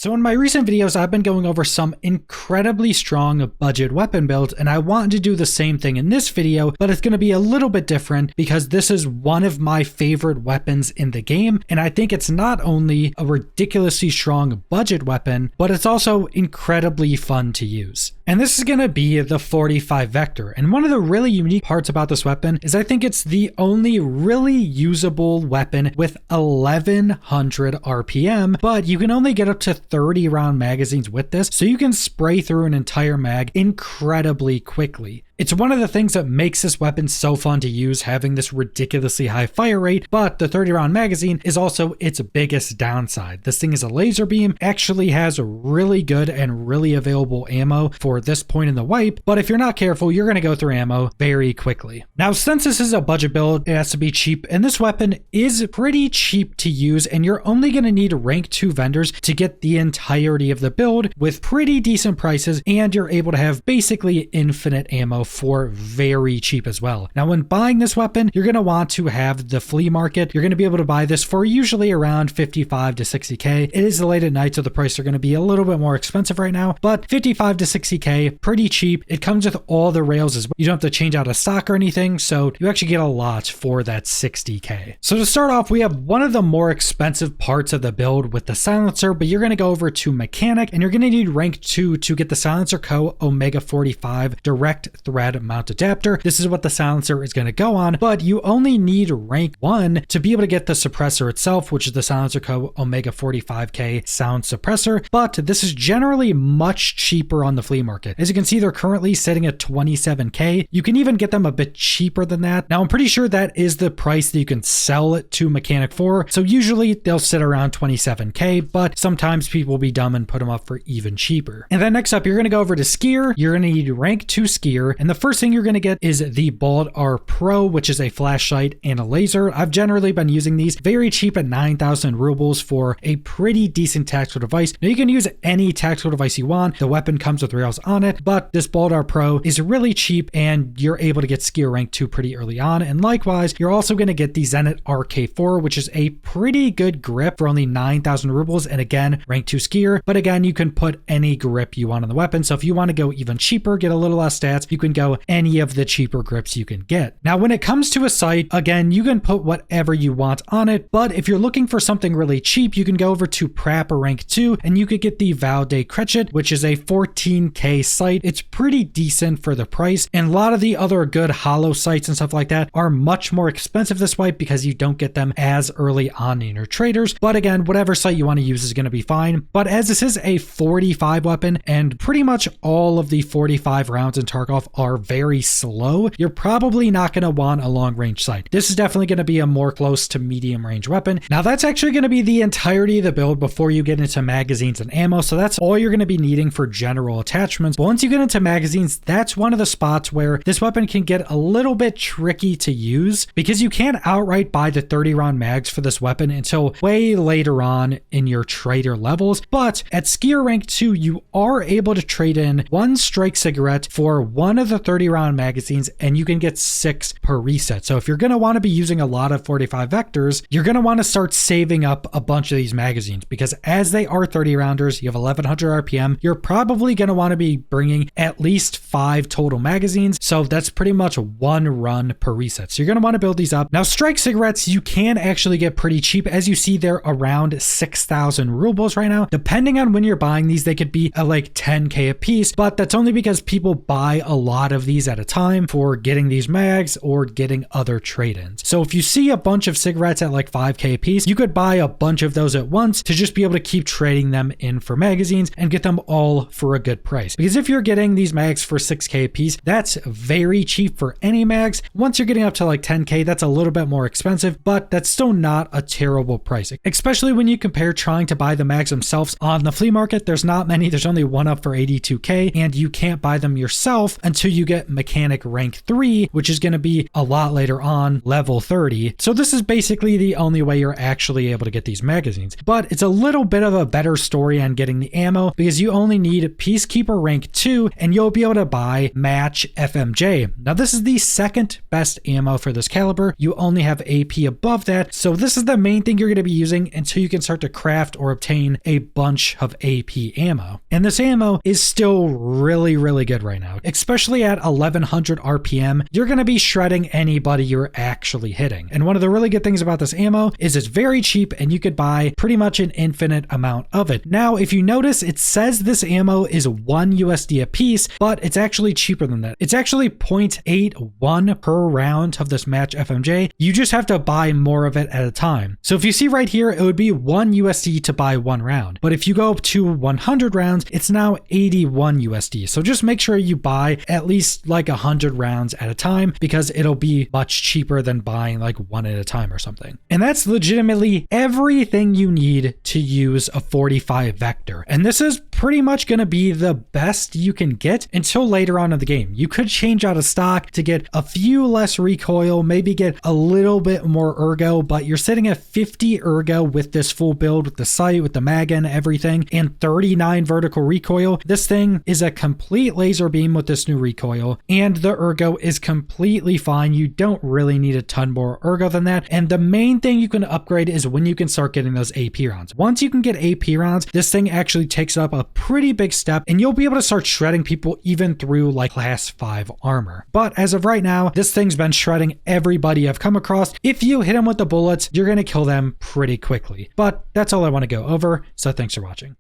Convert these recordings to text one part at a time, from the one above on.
So in my recent videos, I've been going over some incredibly strong budget weapon builds, and I wanted to do the same thing in this video, but it's going to be a little bit different because this is one of my favorite weapons in the game, and I think it's not only a ridiculously strong budget weapon, but it's also incredibly fun to use. And this is going to be the 45 Vector, and one of the really unique parts about this weapon is I think it's the only really usable weapon with 1100 RPM, but you can only get up to 30 round magazines with this, so you can spray through an entire mag incredibly quickly. It's one of the things that makes this weapon so fun to use, having this ridiculously high fire rate, but the 30 round magazine is also its biggest downside. This thing is a laser beam, actually has really good and really available ammo for this point in the wipe, but if you're not careful, you're going to go through ammo very quickly. Now, since this is a budget build, it has to be cheap, and this weapon is pretty cheap to use, and you're only going to need rank 2 vendors to get the entirety of the build with pretty decent prices, and you're able to have basically infinite ammo for very cheap as well. Now, when buying this weapon, you're going to want to have the flea market. You're going to be able to buy this for usually around 55 to 60k. It is late at night, so the prices are going to be a little bit more expensive right now, but 55 to 60k, pretty cheap. It comes with all the rails as well. You don't have to change out a stock or anything, so you actually get a lot for that 60k. So to start off, we have one of the more expensive parts of the build with the silencer, but you're going to go over to mechanic, and you're going to need rank 2 to get the Silencer Co. Omega 45 direct thread mount adapter. This is what the silencer is going to go on, but you only need rank 1 to be able to get the suppressor itself, which is the Silencer Co. Omega 45k sound suppressor, but this is generally much cheaper on the flea market. As you can see, they're currently sitting at 27k. You can even get them a bit cheaper than that. Now, I'm pretty sure that is the price that you can sell it to mechanic for, so usually they'll sit around 27k, but sometimes people will be dumb and put them up for even cheaper. And then next up, you're going to go over to skier. You're going to need rank 2 skier, and the first thing you're going to get is the Bald R Pro, which is a flashlight and a laser. I've generally been using these very cheap at 9,000 rubles for a pretty decent tactical device. Now, you can use any tactical device you want. The weapon comes with rails on it, but this Bald R Pro is really cheap, and you're able to get skier rank 2 pretty early on. And likewise, you're also going to get the Zenit RK4, which is a pretty good grip for only 9,000 rubles, and again, rank 2 skier. But again, you can put any grip you want on the weapon. So if you want to go even cheaper, get a little less stats, you can go any of the cheaper grips you can get. Now, when it comes to a sight, again, you can put whatever you want on it, but if you're looking for something really cheap, you can go over to Prap or rank 2, and you could get the Valde Cretchet, which is a 14k sight. It's pretty decent for the price, and a lot of the other good hollow sights and stuff like that are much more expensive this way because you don't get them as early on in your traders. But again, whatever sight you want to use is going to be fine. But as this is a 45 weapon, and pretty much all of the 45 rounds in Tarkov are very slow, you're probably not going to want a long range sight. This is definitely going to be a more close to medium range weapon. Now, that's actually going to be the entirety of the build before you get into magazines and ammo, so that's all you're going to be needing for general attachments. But once you get into magazines, that's one of the spots where this weapon can get a little bit tricky to use because you can't outright buy the 30 round mags for this weapon until way later on in your trader levels. But at skier rank 2, you are able to trade in 1 strike cigarette for one of the 30 round magazines, and you can get 6 per reset. So if you're going to want to be using a lot of 45 vectors, you're going to want to start saving up a bunch of these magazines because as they are 30 rounders, you have 1100 RPM, you're probably going to want to be bringing at least 5 total magazines. So that's pretty much 1 run per reset. So you're going to want to build these up. Now, strike cigarettes, you can actually get pretty cheap. As you see, they're around 6,000 rubles right now. Depending on when you're buying these, they could be at like 10k a piece, but that's only because people buy a lot of these at a time for getting these mags or getting other trade-ins. So if you see a bunch of cigarettes at like 5k a piece, you could buy a bunch of those at once to just be able to keep trading them in for magazines and get them all for a good price. Because if you're getting these mags for 6k a piece, that's very cheap for any mags. Once you're getting up to like 10k, that's a little bit more expensive, but that's still not a terrible price, especially when you compare trying to buy the mags themselves on the flea market. There's not many. There's only one up for 82k, and you can't buy them yourself until until you get mechanic rank 3, which is going to be a lot later on, level 30. So this is basically the only way you're actually able to get these magazines. But it's a little bit of a better story on getting the ammo because you only need Peacekeeper rank 2 and you'll be able to buy match FMJ. Now this is the second best ammo for this caliber. You only have AP above that. So this is the main thing you're going to be using until you can start to craft or obtain a bunch of AP ammo. And this ammo is still really, really good right now, especially at 1100 RPM. You're going to be shredding anybody you're actually hitting. And one of the really good things about this ammo is it's very cheap and you could buy pretty much an infinite amount of it. Now, if you notice, it says this ammo is 1 USD a piece, but it's actually cheaper than that. It's actually 0.81 per round of this match FMJ. You just have to buy more of it at a time. So if you see right here, it would be 1 USD to buy 1 round. But if you go up to 100 rounds, it's now 81 USD. So just make sure you buy at least like 100 rounds at a time because it'll be much cheaper than buying like one at a time or something. And that's legitimately everything you need to use a 45 Vector. And this is pretty much going to be the best you can get until later on in the game. You could change out of stock to get a few less recoil, maybe get a little bit more ergo, but you're sitting at 50 ergo with this full build, with the sight, with the mag and everything, and 39 vertical recoil. This thing is a complete laser beam with this new recoil, and the ergo is completely fine. You don't really need a ton more ergo than that. And the main thing you can upgrade is when you can start getting those AP rounds. Once you can get AP rounds, this thing actually takes up a pretty big step, and you'll be able to start shredding people even through like class 5 armor. But as of right now, this thing's been shredding everybody I've come across. If you hit them with the bullets, you're going to kill them pretty quickly. But that's all I want to go over, so thanks for watching.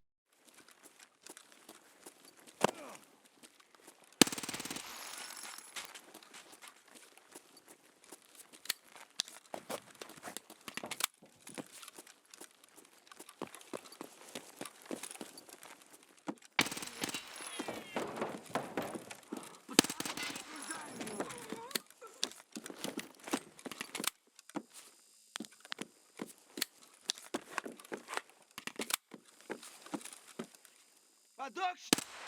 Adduction!